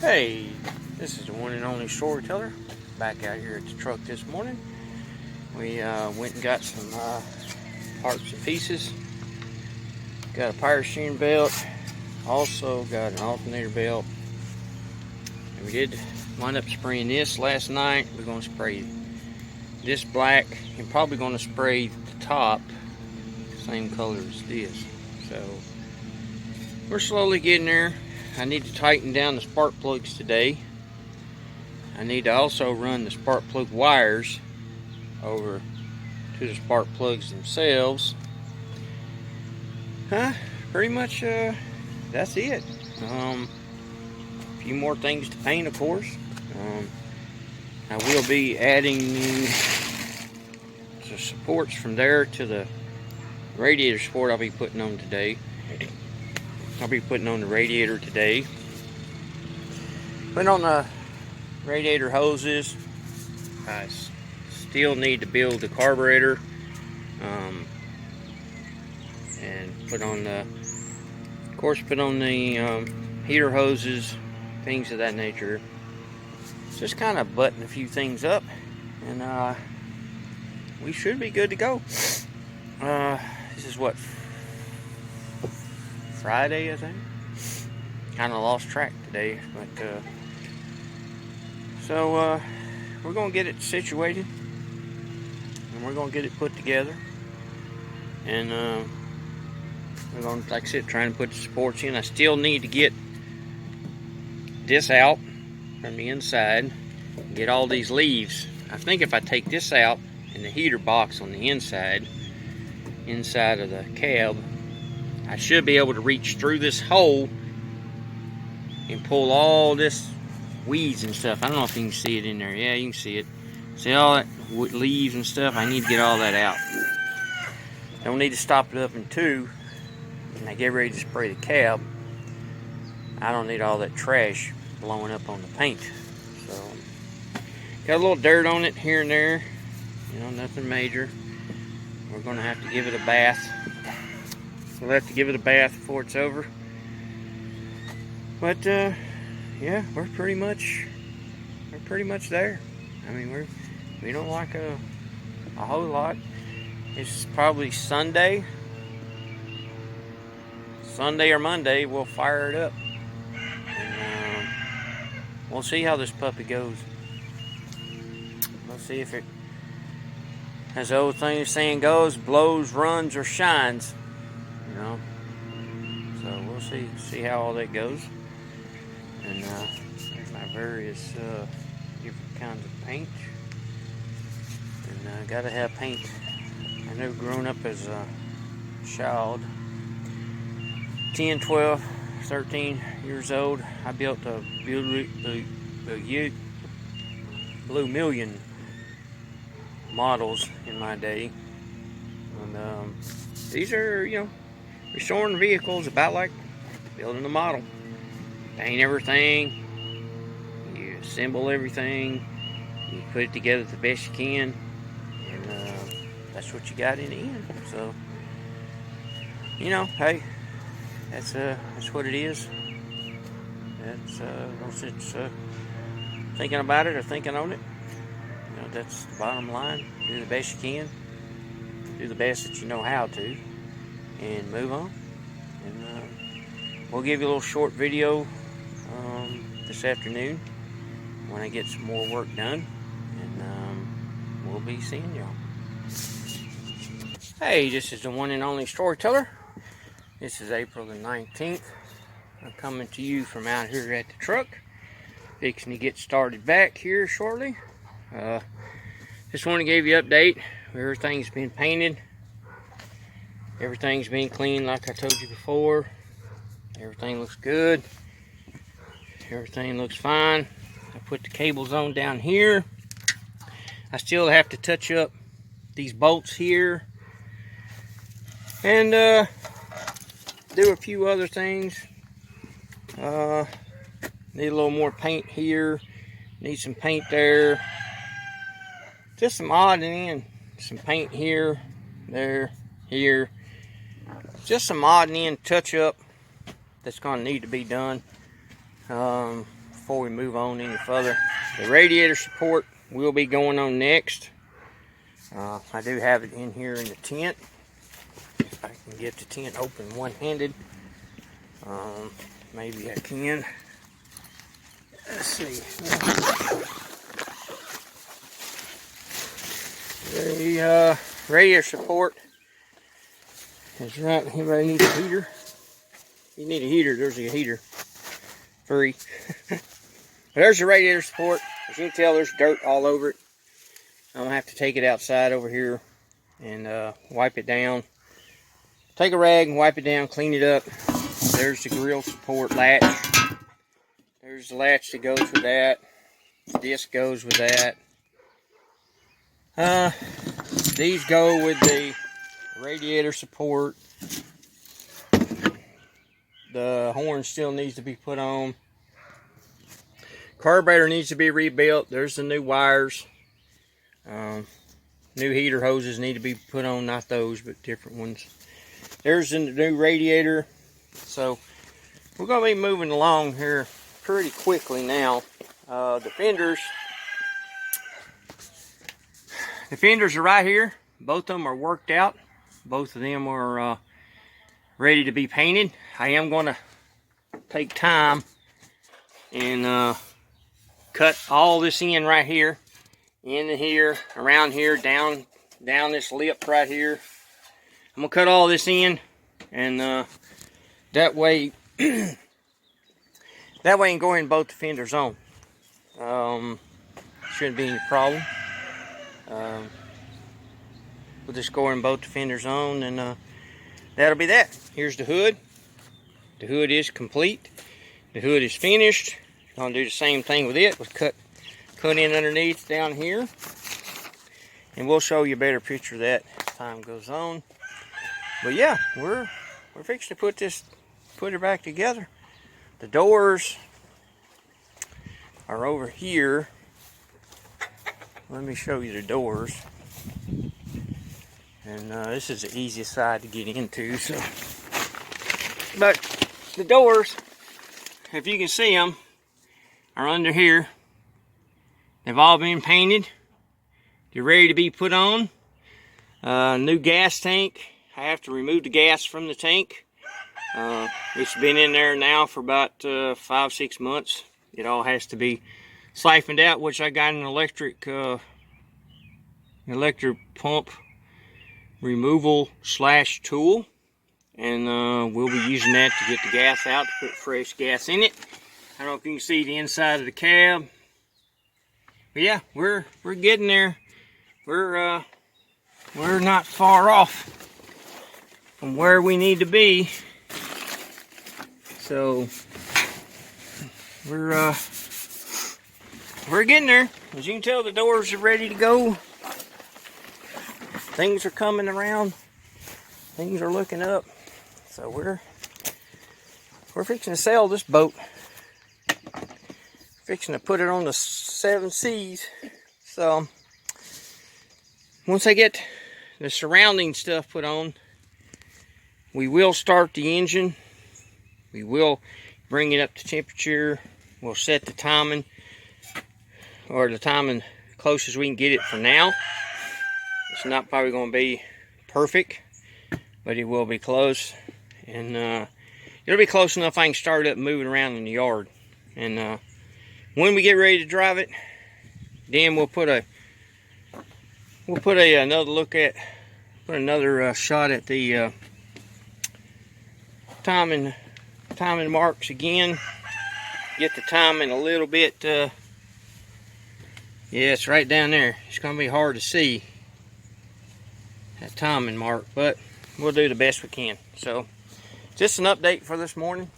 Hey, this is the one and only storyteller. Back out here at the truck this morning. We went and got some parts and pieces. Got a power steering belt. Also got an alternator belt. And we did wind up spraying this last night. We're going to spray this black and probably going to spray the top same color as this. So we're slowly getting there. I need to tighten down the spark plugs today. I need to also run the spark plug wires over to the spark plugs themselves. Pretty much that's it. A few more things to paint, of course. I will be adding the supports from there to the radiator support I'll be putting on today. I'll be putting on the radiator today. Putting on the radiator hoses. I still need to build the carburetor. And put on the, of course, put on the heater hoses, things of that nature. Just kind of button a few things up, and we should be good to go. This is what, Friday, I think. Kind of lost track today, but so we're gonna get it situated, and we're gonna get it put together, and we're gonna, like I said, trying to put the supports in. I still need to get this out from the inside, get all these leaves. I think if I take this out and the heater box on the inside of the cab, I should be able to reach through this hole and pull all this weeds and stuff. I don't know if you can see it in there. Yeah, you can see it. See all that leaves and stuff? I need to get all that out. Don't need to stop it up in two and I get ready to spray the cab. I don't need all that trash blowing up on the paint. So, got a little dirt on it here and there. You know, nothing major. We're going to have to give it a bath. We'll have to give it a bath before it's over. But yeah, we're pretty much there. I mean, we don't like a whole lot. It's probably Sunday or Monday we'll fire it up, and we'll see how this puppy goes. We'll see if it, as the old saying goes, blows, runs, or shines. You know, so we'll see how all that goes. And there's my various different kinds of paint. And gotta have paint. I know, growing up as a child, 10, 12, 13 years old, I built a Blue Million models in my day. And these are, you know, restoring vehicles about like building a model. Paint everything, you assemble everything, you put it together the best you can, and that's what you got in the end. So, you know, hey, that's what it is. That's no sense thinking about it or thinking on it. You know, that's the bottom line. Do the best you can, do the best that you know how to, and move on. And we'll give you a little short video this afternoon when I get some more work done, and we'll be seeing y'all. Hey, this is the one and only storyteller. This is April the 19th. I'm coming to you from out here at the truck, fixing to get started back here shortly. Just want to give you an update. Everything's been painted, everything's been cleaned like I told you before. Everything looks good. Everything looks fine. I put the cables on down here. I still have to touch up these bolts here and do a few other things. Need a little more paint here. Need some paint there. Just some odd and some paint here, there, here. Just some odd and end touch up that's going to need to be done. before we move on any further. The radiator support will be going on next. I do have it in here in the tent. If I can get the tent open one-handed. Maybe I can. Let's see. The radiator support is right. Anybody needs a heater? If you need a heater, there's a heater. Free. But there's the radiator support. As you can tell, there's dirt all over it. I'm going to have to take it outside over here and wipe it down. Take a rag and wipe it down, clean it up. There's the grill support latch. There's the latch that goes with that. This goes with that. These go with the radiator support. The horn still needs to be put on. Carburetor needs to be rebuilt. There's the new wires. New heater hoses need to be put on, not those, but different ones. There's the new radiator. So we're going to be moving along here pretty quickly now. The fenders are right here. Both of them are worked out. Both of them are ready to be painted. I am going to take time and cut all this in right here, in here, around here, down this lip right here. I'm gonna cut all this in, and that way I can go ahead and bolt the fenders on. Shouldn't be any problem. We'll just go ahead and bolt the fenders on, and that'll be that. Here's the hood. The hood is complete. The hood is finished. Gonna do the same thing with it. We'll cut in underneath down here, and we'll show you a better picture of that as time goes on. But yeah, we're fixing to put it back together. The doors are over here. Let me show you the doors. And this is the easiest side to get into. So, but the doors, if you can see them, are under here. They've all been painted. They're ready to be put on. New gas tank. I have to remove the gas from the tank. It's been in there now for about 5-6 months. It all has to be siphoned out, which I got an electric pump removal / tool, and we'll be using that to get the gas out, to put fresh gas in it. I don't know if you can see the inside of the cab, but yeah, we're getting there. We're not far off from where we need to be. So we're getting there. As you can tell, the doors are ready to go. Things are coming around. Things are looking up. So we're fixing to sell this boat. Fixing to put it on the 7 Seas. So once I get the surrounding stuff put on, we will start the engine. We will bring it up to temperature. We'll set the timing, or the timing close as we can get it for now. It's not probably going to be perfect, but it will be close. And it'll be close enough I can start it up and move it around in the yard. And when we get ready to drive it, then we'll put another shot at the timing marks again. Get the timing a little bit. Yeah, it's right down there. It's going to be hard to see that timing mark, but we'll do the best we can. So just an update for this morning.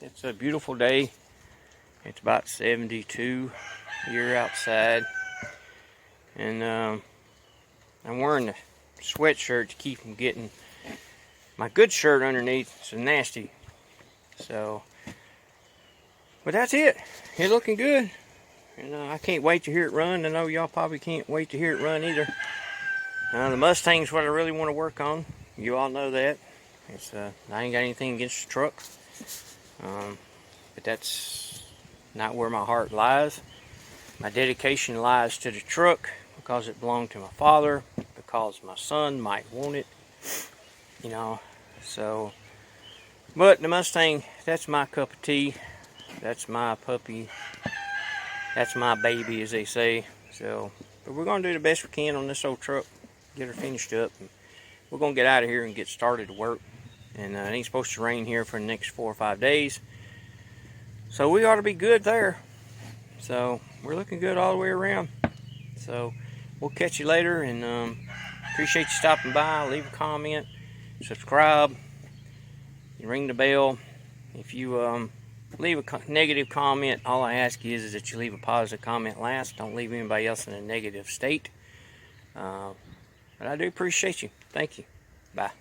It's a beautiful day. It's about 72 here outside, and I'm wearing the sweatshirt to keep from getting my good shirt underneath. It's nasty. So, but that's it. It's looking good, and I can't wait to hear it run. I know y'all probably can't wait to hear it run either. The Mustang's what I really want to work on. You all know that. I ain't got anything against the truck, but that's not where my heart lies. My dedication lies to the truck because it belonged to my father, because my son might want it, you know. So, but the Mustang, that's my cup of tea. That's my puppy. That's my baby, as they say. So, but we're going to do the best we can on this old truck, get her finished up. And we're going to get out of here and get started to work. And it ain't supposed to rain here for the next 4 or 5 days. So we ought to be good there. So we're looking good all the way around. So we'll catch you later, and appreciate you stopping by. Leave a comment, subscribe, and ring the bell. If you leave a negative comment, all I ask is that you leave a positive comment last. Don't leave anybody else in a negative state. But I do appreciate you. Thank you. Bye.